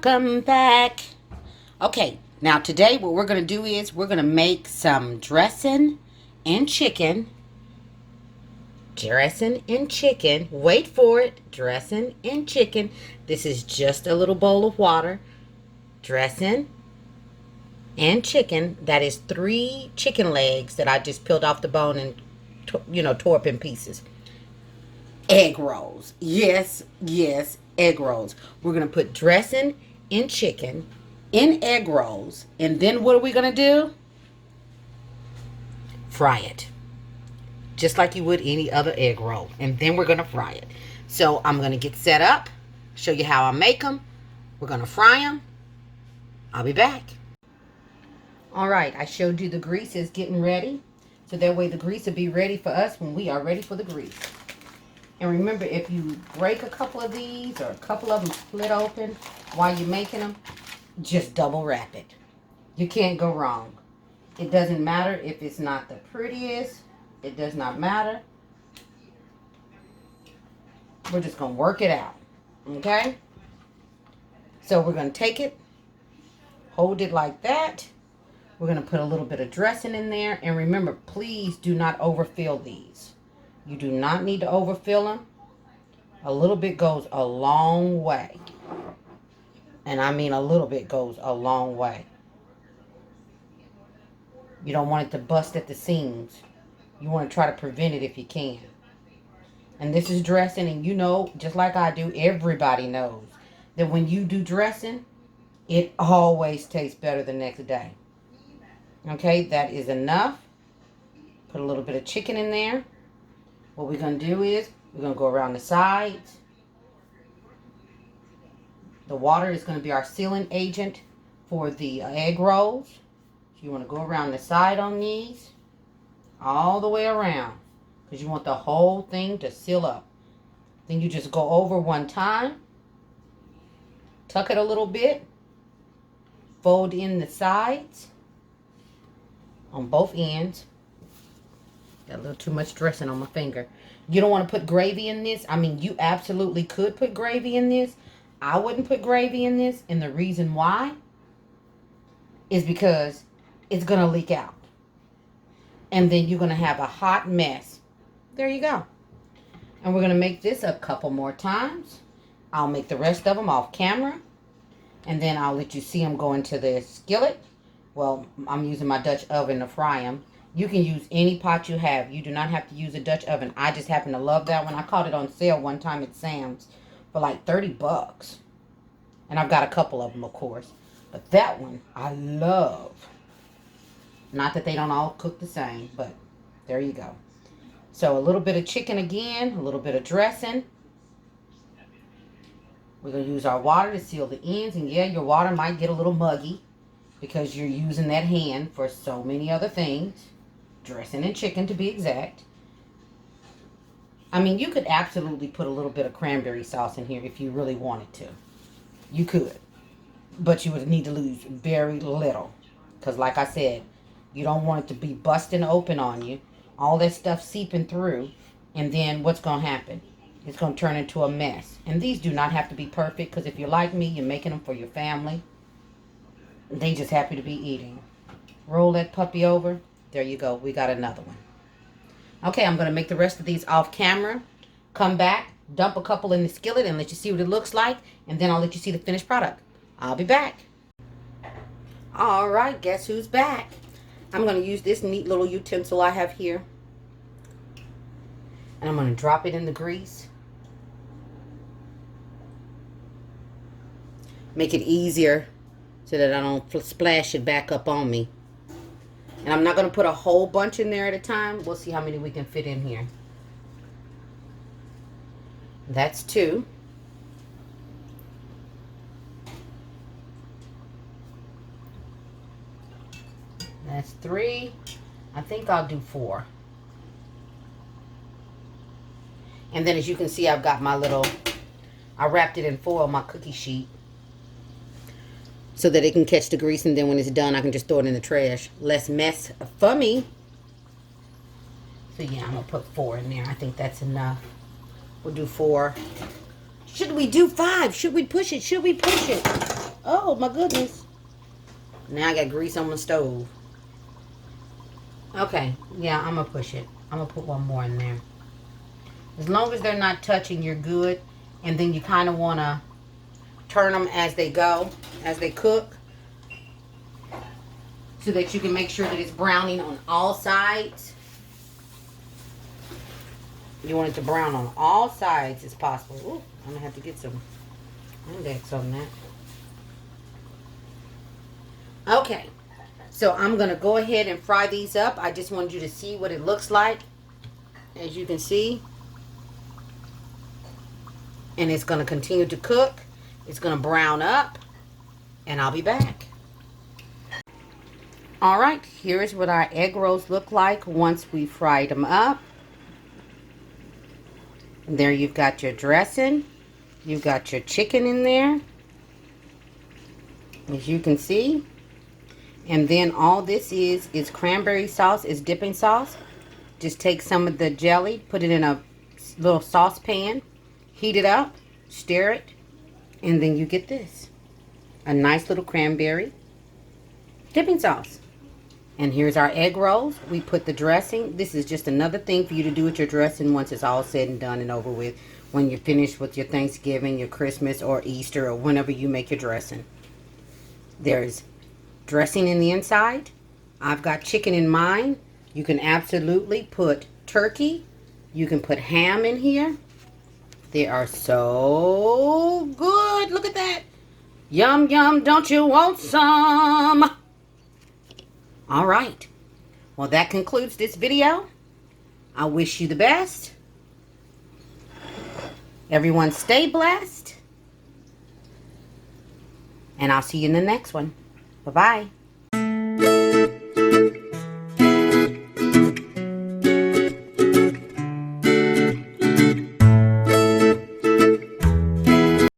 Welcome back. Okay, now today what we're going to do is we're going to make some dressing and chicken. Dressing and chicken. Wait for it. Dressing and chicken. This is just a little bowl of water. Dressing and chicken. That is 3 chicken legs that I just peeled off the bone and, tore up in pieces. Egg rolls. Yes, egg rolls. We're going to put dressing in chicken in egg rolls. And then what are we going to do? Fry it. Just like you would any other egg roll. And then we're going to fry it. So I'm going to get set up. Show you how I make them. We're going to fry them. I'll be back. Alright, I showed you the grease is getting ready. So that way the grease will be ready for us when we are ready for the grease. And remember, if you break a couple of these or a couple of them split open while you're making them, just double wrap it. You can't go wrong. It doesn't matter if it's not the prettiest. It does not matter. We're just going to work it out. Okay? So we're going to take it, hold it like that. We're going to put a little bit of dressing in there. And remember, please do not overfill these. You do not need to overfill them. A little bit goes a long way. And I mean a little bit goes a long way. You don't want it to bust at the seams. You want to try to prevent it if you can. And this is dressing, and you know, just like I do, everybody knows that when you do dressing, it always tastes better the next day. Okay, that is enough. Put a little bit of chicken in there. What we're going to do is we're going to go around the sides. The water is going to be our sealing agent for the egg rolls. So you want to go around the side on these. All the way around. Because you want the whole thing to seal up. Then you just go over one time. Tuck it a little bit. Fold in the sides. On both ends. Got a little too much dressing on my finger. You don't want to put gravy in this. I mean, you absolutely could put gravy in this. I wouldn't put gravy in this. And the reason why is because it's going to leak out. And then you're going to have a hot mess. There you go. And we're going to make this a couple more times. I'll make the rest of them off camera. And then I'll let you see them go into the skillet. Well, I'm using my Dutch oven to fry them. You can use any pot you have. You do not have to use a Dutch oven. I just happen to love that one. I caught it on sale one time at Sam's for like $30. And I've got a couple of them, of course. But that one, I love. Not that they don't all cook the same, but there you go. So a little bit of chicken again, a little bit of dressing. We're going to use our water to seal the ends. And yeah, your water might get a little muggy because you're using that hand for so many other things. Dressing and chicken to be exact. I mean, you could absolutely put a little bit of cranberry sauce in here if you really wanted to. You could. But you would need to lose very little. Because like I said, you don't want it to be busting open on you. All that stuff seeping through. And then what's going to happen? It's going to turn into a mess. And these do not have to be perfect. Because if you're like me, you're making them for your family. They just happy to be eating. Roll that puppy over. There you go. We got another one. Okay, I'm going to make the rest of these off camera. Come back. Dump a couple in the skillet and let you see what it looks like. And then I'll let you see the finished product. I'll be back. Alright, guess who's back? I'm going to use this neat little utensil I have here. And I'm going to drop it in the grease. Make it easier so that I don't splash it back up on me. And I'm not going to put a whole bunch in there at a time. We'll see how many we can fit in here. That's 2. That's 3. I think I'll do 4. And then as you can see, I've got my little, I wrapped it in foil, my cookie sheet, so that it can catch the grease, and then when it's done, I can just throw it in the trash. Less mess for me. So yeah, I'm going to put 4 in there. I think that's enough. We'll do 4. Should we do 5? Should we push it? Should we push it? Oh, my goodness. Now I got grease on the stove. Okay, yeah, I'm going to push it. I'm going to put one more in there. As long as they're not touching, you're good. And then you kind of want to turn them as they go, as they cook, so that you can make sure that it's browning on all sides. You want it to brown on all sides as possible. Ooh, I'm going to have to get some index on that. Okay, so I'm going to go ahead and fry these up. I just wanted you to see what it looks like. As you can see. And it's going to continue to cook. It's going to brown up. And I'll be back. Alright, here's what our egg rolls look like once we fried them up. There you've got your dressing. You've got your chicken in there, as you can see. And then all this is cranberry sauce, is dipping sauce. Just take some of the jelly, put it in a little saucepan, heat it up, stir it, and then you get this. A nice little cranberry dipping sauce. And here's our egg rolls. We put the dressing. This is just another thing for you to do with your dressing once it's all said and done and over with. When you're finished with your Thanksgiving, your Christmas, or Easter, or whenever you make your dressing. There's dressing in the inside. I've got chicken in mine. You can absolutely put turkey. You can put ham in here. They are so good. Look at that. Yum, yum, don't you want some? All right. Well, that concludes this video. I wish you the best. Everyone stay blessed. And I'll see you in the next one. Bye-bye.